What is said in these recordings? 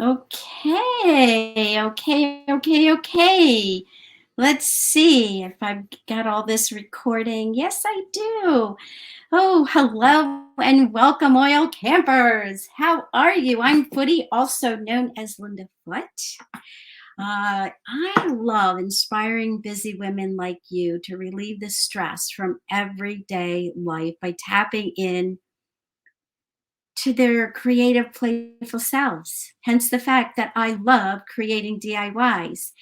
Okay. Let's see if I've got all this recording. Yes, I do. Oh, hello and welcome, oil campers. How are you? I'm Footie, also known as Linda Foot. I love inspiring busy women like you to relieve the stress from everyday life by tapping in to their creative, playful selves. Hence the fact that I love creating DIYs.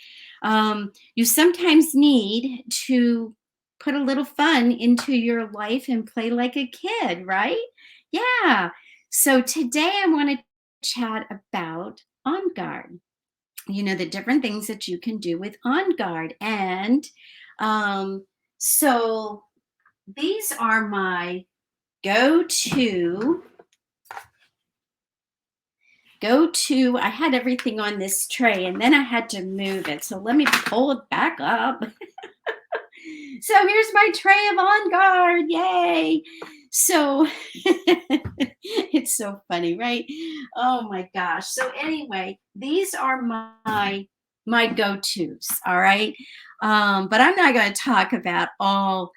You sometimes need to put a little fun into your life and play like a kid, right? Yeah. So today I want to chat about OnGuard. The different things that you can do with OnGuard. And um, so these are my go-to I had everything on this tray and then I had to move it. So let me pull it back up. So here's my tray of On Guard. Yay. So it's so funny, right? Oh my gosh. So anyway, these are my go-tos. All right. But I'm not going to talk about all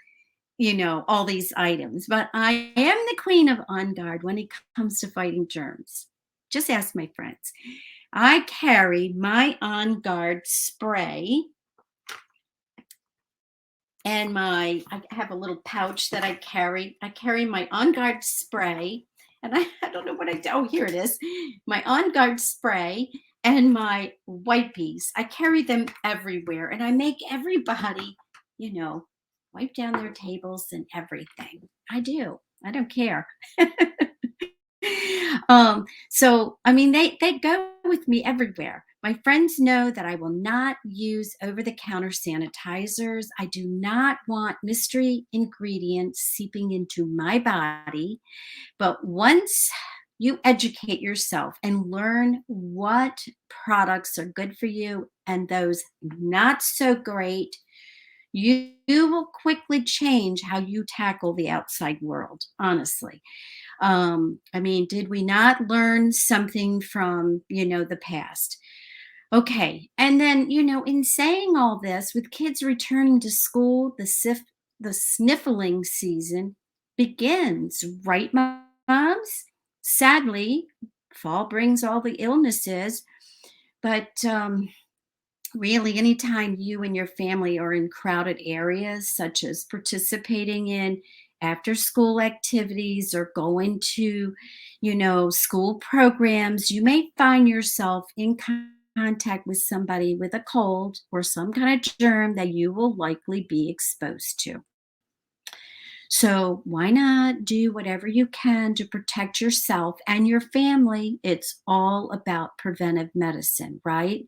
these items, but I am the queen of On Guard when it comes to fighting germs. Just ask my friends. I carry my On Guard spray and I have a little pouch that I carry. I carry my On Guard spray and I don't know what I do. Oh, here it is. My On Guard spray and my wipies. I carry them everywhere and I make everybody, wipe down their tables and everything. I do. I don't care. So I mean they go with me everywhere. My friends know that I will not use over-the-counter sanitizers. I do not want mystery ingredients seeping into my body. But once you educate yourself and learn what products are good for you and those not so great, you will quickly change how you tackle the outside world, honestly. I mean, did we not learn something from, the past? Okay. And then, in saying all this, with kids returning to school, the sniffling season begins, right, moms? Sadly, fall brings all the illnesses, but really, anytime you and your family are in crowded areas, such as participating in after school activities or going to, school programs, you may find yourself in contact with somebody with a cold or some kind of germ that you will likely be exposed to. So, why not do whatever you can to protect yourself and your family? It's all about preventive medicine, right?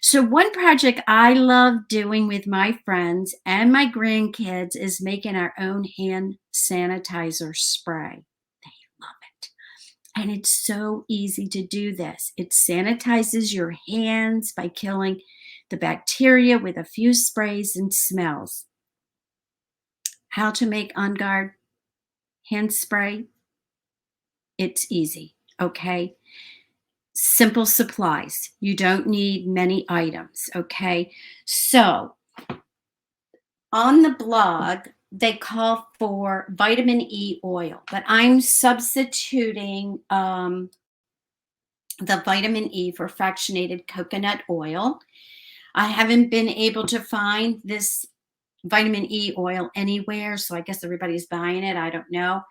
So, one project I love doing with my friends and my grandkids is making our own hand sanitizer spray. They love it. And it's so easy to do this. It sanitizes your hands by killing the bacteria with a few sprays and smells. How to make On Guard hand spray? It's easy, okay? Simple supplies. You don't need many items, okay? So, on the blog, they call for vitamin E oil, but I'm substituting the vitamin E for fractionated coconut oil. I haven't been able to find this vitamin E oil anywhere, so I guess everybody's buying it. I don't know.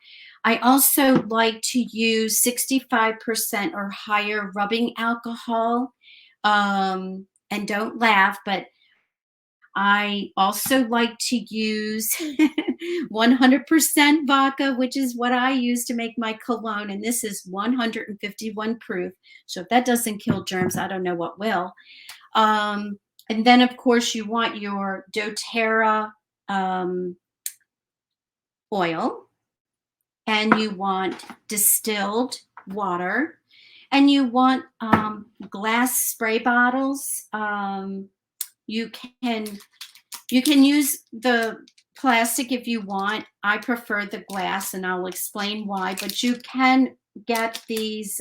I also like to use 65% or higher rubbing alcohol. And don't laugh, but I also like to use 100% vodka, which is what I use to make my cologne. And this is 151 proof. So if that doesn't kill germs, I don't know what will. And then, of course, you want your doTerra oil, and you want distilled water, and you want glass spray bottles. You can use the plastic if you want. I prefer the glass, and I'll explain why. But you can get these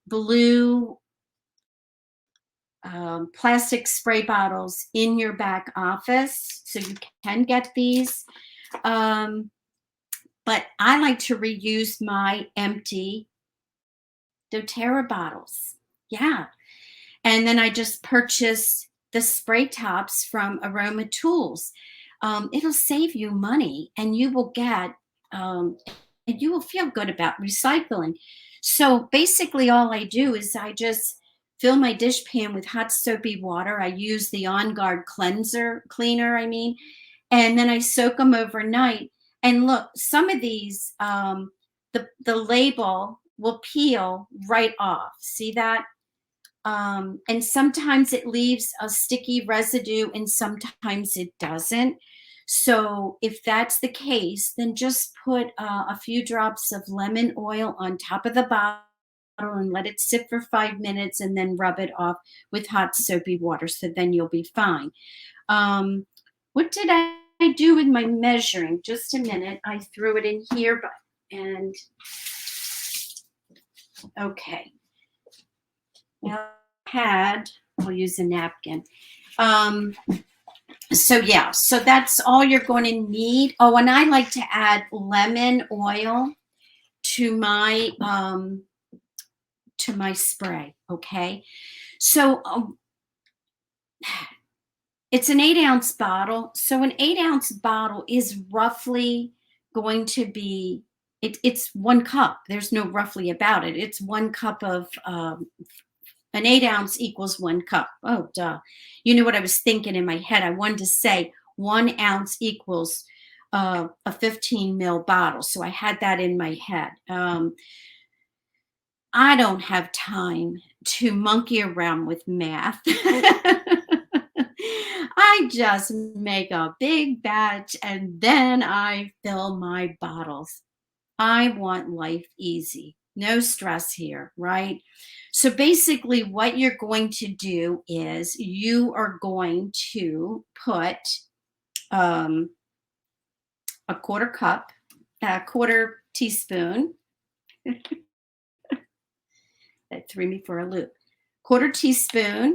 blue plastic spray bottles in your back office, so you can get these. Um, but I like to reuse my empty doTerra bottles. Yeah. And then I just purchase the spray tops from Aroma Tools. It'll save you money, and you will get, and you will feel good about recycling. So basically, all I do is I just fill my dish pan with hot soapy water. I use the OnGuard cleaner, I mean, and then I soak them overnight. And look, some of these, the label will peel right off. See that? And sometimes it leaves a sticky residue and sometimes it doesn't. So if that's the case, then just put a few drops of lemon oil on top of the bottle and let it sit for 5 minutes and then rub it off with hot soapy water. So then you'll be fine. What did I do with my measuring? Just a minute. I threw it in here, and okay. Now I'll use a napkin. So yeah, so that's all you're going to need. Oh, and I like to add lemon oil to my spray. Okay, so it's an 8-ounce bottle. So an 8-ounce bottle is roughly going to be, it's 1 cup. There's no roughly about it. It's 1 cup of an 8-ounce equals 1 cup. Oh, duh. You know what I was thinking in my head? I wanted to say 1 ounce equals a 15 ml bottle. So I had that in my head. I don't have time to monkey around with math. I just make a big batch and then I fill my bottles. I want life easy. No stress here, right? So basically what you're going to do is you are going to put a quarter teaspoon. That threw me for a loop. Quarter teaspoon.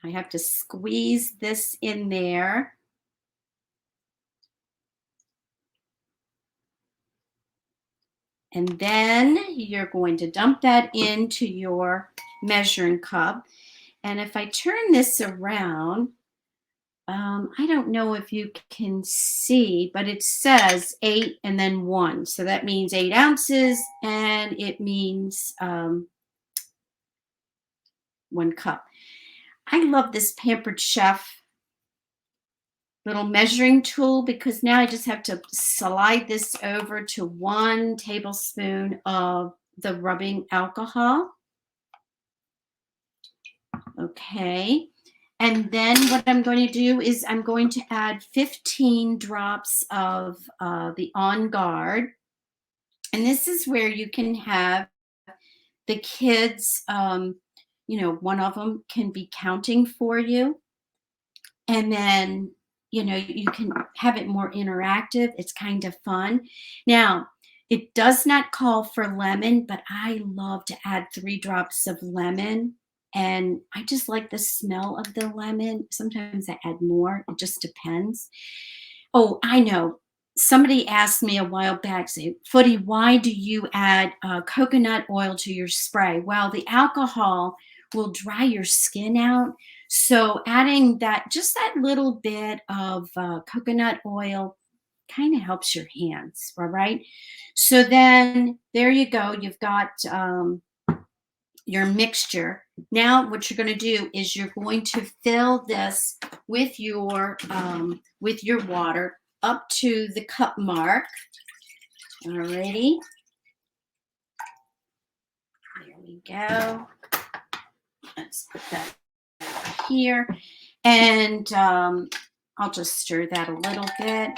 I have to squeeze this in there. And then you're going to dump that into your measuring cup. And if I turn this around, I don't know if you can see, but it says 8 and then 1. So that means 8 ounces, and it means 1 cup. I love this Pampered Chef little measuring tool because now I just have to slide this over to 1 tablespoon of the rubbing alcohol. Okay. And then what I'm going to do is I'm going to add 15 drops of the OnGuard. And this is where you can have the kids, one of them can be counting for you. And then, you can have it more interactive. It's kind of fun. Now, it does not call for lemon, but I love to add 3 drops of lemon. And I just like the smell of the lemon. Sometimes I add more. It just depends. Oh, I know. Somebody asked me a while back, say, Footie, why do you add coconut oil to your spray? Well, the alcohol will dry your skin out. So adding just that little bit of coconut oil kind of helps your hands, all right? So then there you go. You've got your mixture. Now what you're going to do is you're going to fill this with your water up to the cup mark. Alrighty. There we go. Let's put that here. And I'll just stir that a little bit.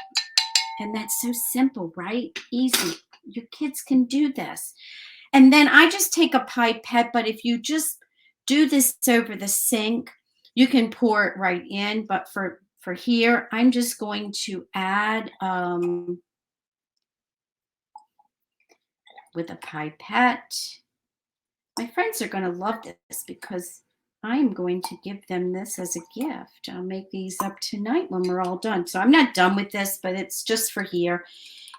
And that's so simple, right? Easy. Your kids can do this. And then I just take a pipette, but if you just do this over the sink, you can pour it right in. But for here, I'm just going to add with a pipette. My friends are going to love this because I'm going to give them this as a gift. I'll make these up tonight when we're all done. So I'm not done with this, but it's just for here.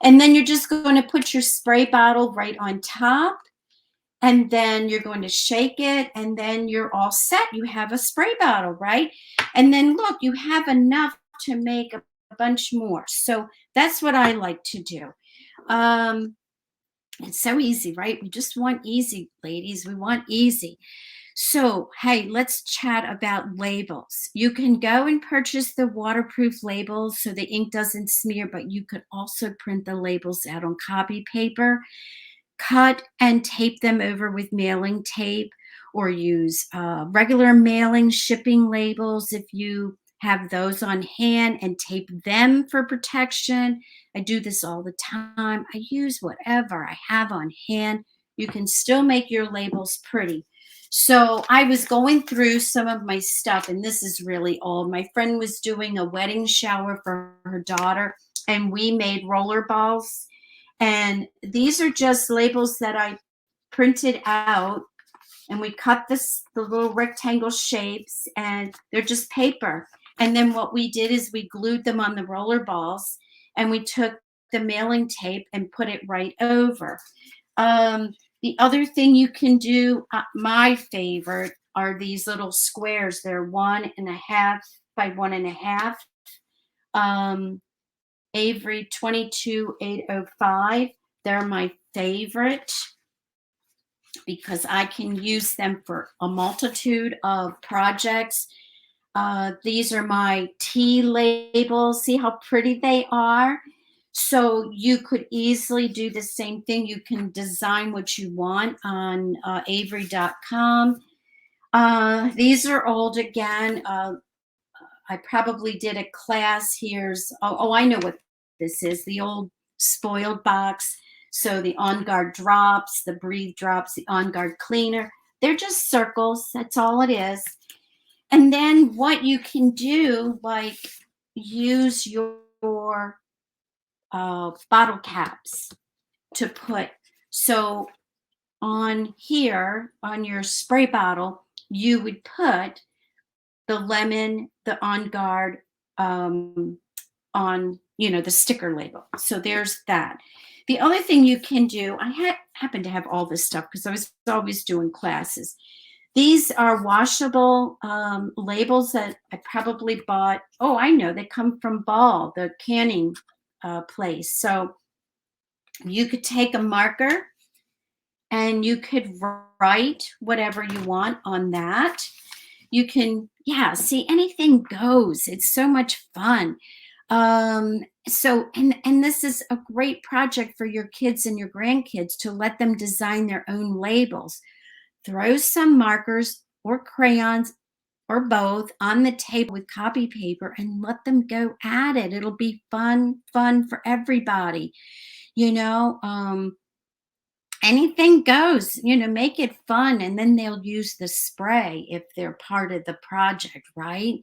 And then you're just going to put your spray bottle right on top. And then you're going to shake it, and then you're all set. You have a spray bottle, right? And then look, you have enough to make a bunch more. So that's what I like to do. Um, it's so easy, right? We just want easy, ladies. We want easy. So, hey, let's chat about labels. You can go and purchase the waterproof labels so the ink doesn't smear, but you could also print the labels out on copy paper, cut and tape them over with mailing tape, or use regular mailing shipping labels if you have those on hand, and tape them for protection. I do this all the time. I use whatever I have on hand. You can still make your labels pretty. So I was going through some of my stuff, and this is really old. My friend was doing a wedding shower for her daughter, and we made roller balls, and these are just labels that I printed out, and we cut the little rectangle shapes, and they're just paper. And then what we did is we glued them on the roller balls, and we took the mailing tape and put it right over. The other thing you can do, my favorite, are these little squares. They're 1.5 by 1.5. Avery 22805. They're my favorite because I can use them for a multitude of projects. These are my tea labels. See how pretty they are? So you could easily do the same thing. You can design what you want on avery.com. These are old again. I probably did a class. I know what this is, the old spoiled box. So the OnGuard drops, the Breathe drops, the OnGuard cleaner. They're just circles. That's all it is. And then what you can do, like use your bottle caps to put. So on here, on your spray bottle, you would put the lemon, the OnGuard, on the sticker label. So there's that. The other thing you can do, I happen to have all this stuff because I was always doing classes. These are washable labels that I probably bought. Oh, I know, they come from Ball, the canning place. So you could take a marker and you could write whatever you want on that. You can, see, anything goes. It's so much fun. And this is a great project for your kids and your grandkids to let them design their own labels. Throw some markers or crayons or both on the table with copy paper and let them go at it. It'll be fun for everybody. Anything goes, make it fun. And then they'll use the spray if they're part of the project, right?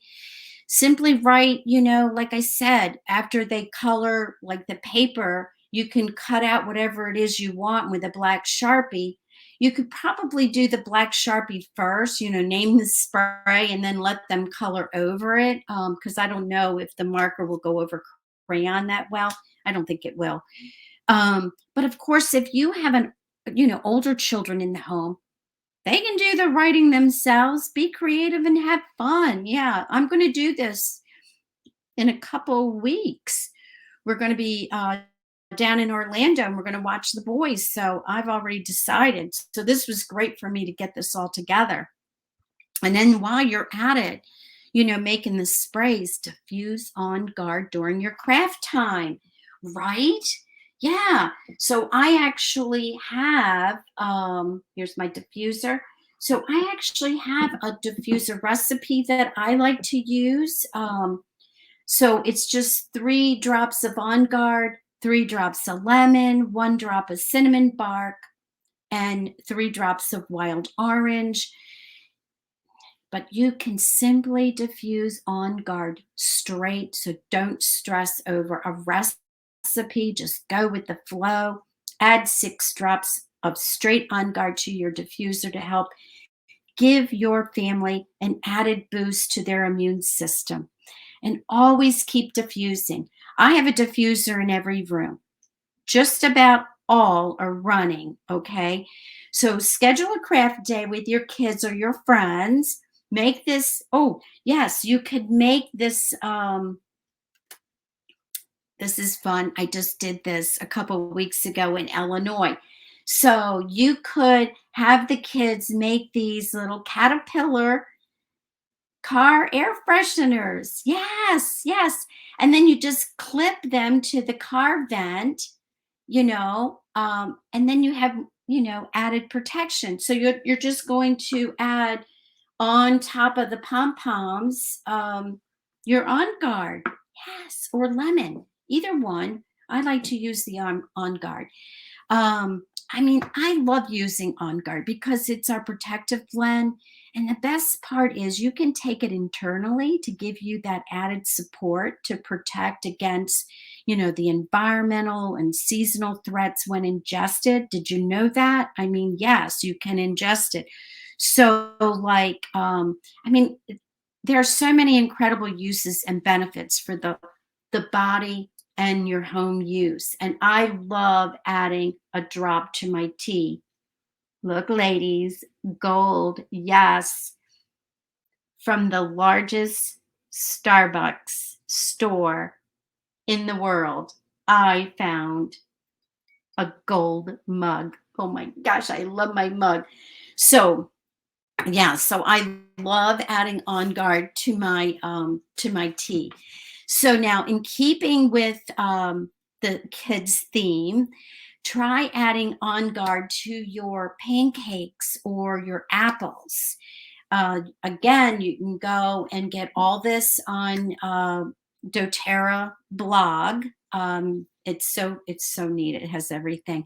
Simply write, like I said, after they color like the paper, you can cut out whatever it is you want with a black Sharpie. You could probably do the black Sharpie first, name the spray, and then let them color over it. Because I don't know if the marker will go over crayon that well. I don't think it will. But of course, if you have older children in the home, they can do the writing themselves. Be creative and have fun. Yeah, I'm going to do this in a couple weeks. We're going to be down in Orlando, and we're going to watch the boys. So I've already decided. So this was great for me to get this all together. And then while you're at it, making the sprays, diffuse OnGuard during your craft time, right? Yeah. So I actually have, here's my diffuser. So I actually have a diffuser recipe that I like to use. So it's just 3 drops of OnGuard, 3 drops of lemon, 1 drop of cinnamon bark, and 3 drops of wild orange. But you can simply diffuse OnGuard straight. So don't stress over a recipe. Just go with the flow. Add 6 drops of straight OnGuard to your diffuser to help give your family an added boost to their immune system. And always keep diffusing. I have a diffuser in every room. Just about all are running, okay? So schedule a craft day with your kids or your friends. Make this, oh, yes, you could make this. This is fun. I just did this a couple of weeks ago in Illinois. So you could have the kids make these little Caterpillar Car Air Fresheners. Yes, yes. And then you just clip them to the car vent, and then you have, added protection. So you're just going to add on top of the pom-poms, your On Guard. Yes, or lemon, either one. I like to use the On Guard. I mean, I love using On Guard because it's our protective blend. And the best part is you can take it internally to give you that added support to protect against, the environmental and seasonal threats when ingested. Did you know that? I mean, yes, you can ingest it. So, like, I mean, there are so many incredible uses and benefits for the body and your home use. And I love adding a drop to my tea. Look, ladies, gold, yes, from the largest Starbucks store in the world. I found a gold mug. Oh my gosh, I love my mug. So, yeah, so I love adding On Guard to my tea. So now, in keeping with the kids' theme, try adding On Guard to your pancakes or your apples. Again, you can go and get all this on doTerra blog. It's so neat. It has everything.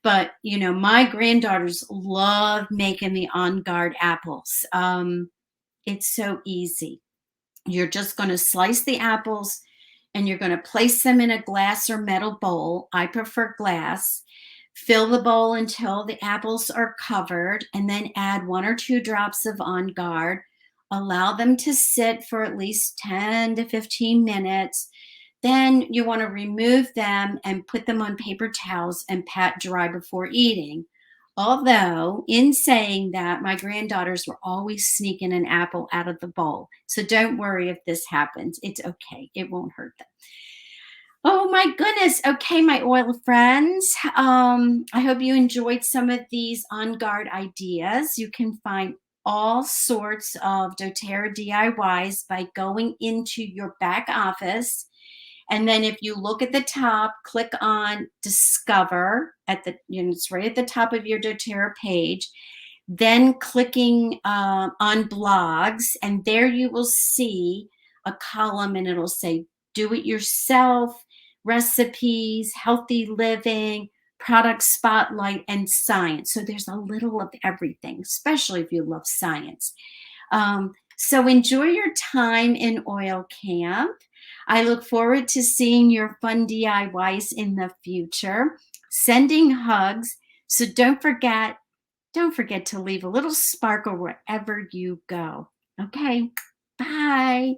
But my granddaughters love making the On Guard apples. It's so easy. You're just going to slice the apples and you're going to place them in a glass or metal bowl. I prefer glass. Fill the bowl until the apples are covered, and then add 1 or 2 drops of On Guard. Allow them to sit for at least 10 to 15 minutes. Then you want to remove them and put them on paper towels and pat dry before eating. Although, in saying that, my granddaughters were always sneaking an apple out of the bowl. So don't worry if this happens. It's okay. It won't hurt them. Oh my goodness. Okay, my oil friends. I hope you enjoyed some of these On Guard ideas. You can find all sorts of doTERRA DIYs by going into your back office. And then if you look at the top, click on Discover it's right at the top of your doTERRA page. Then clicking on blogs, and there you will see a column and it'll say do it yourself, recipes, healthy living, product spotlight, and science. So there's a little of everything, especially if you love science. So enjoy your time in oil camp. I look forward to seeing your fun DIYs in the future. Sending hugs. So don't forget to leave a little sparkle wherever you go. Okay, bye.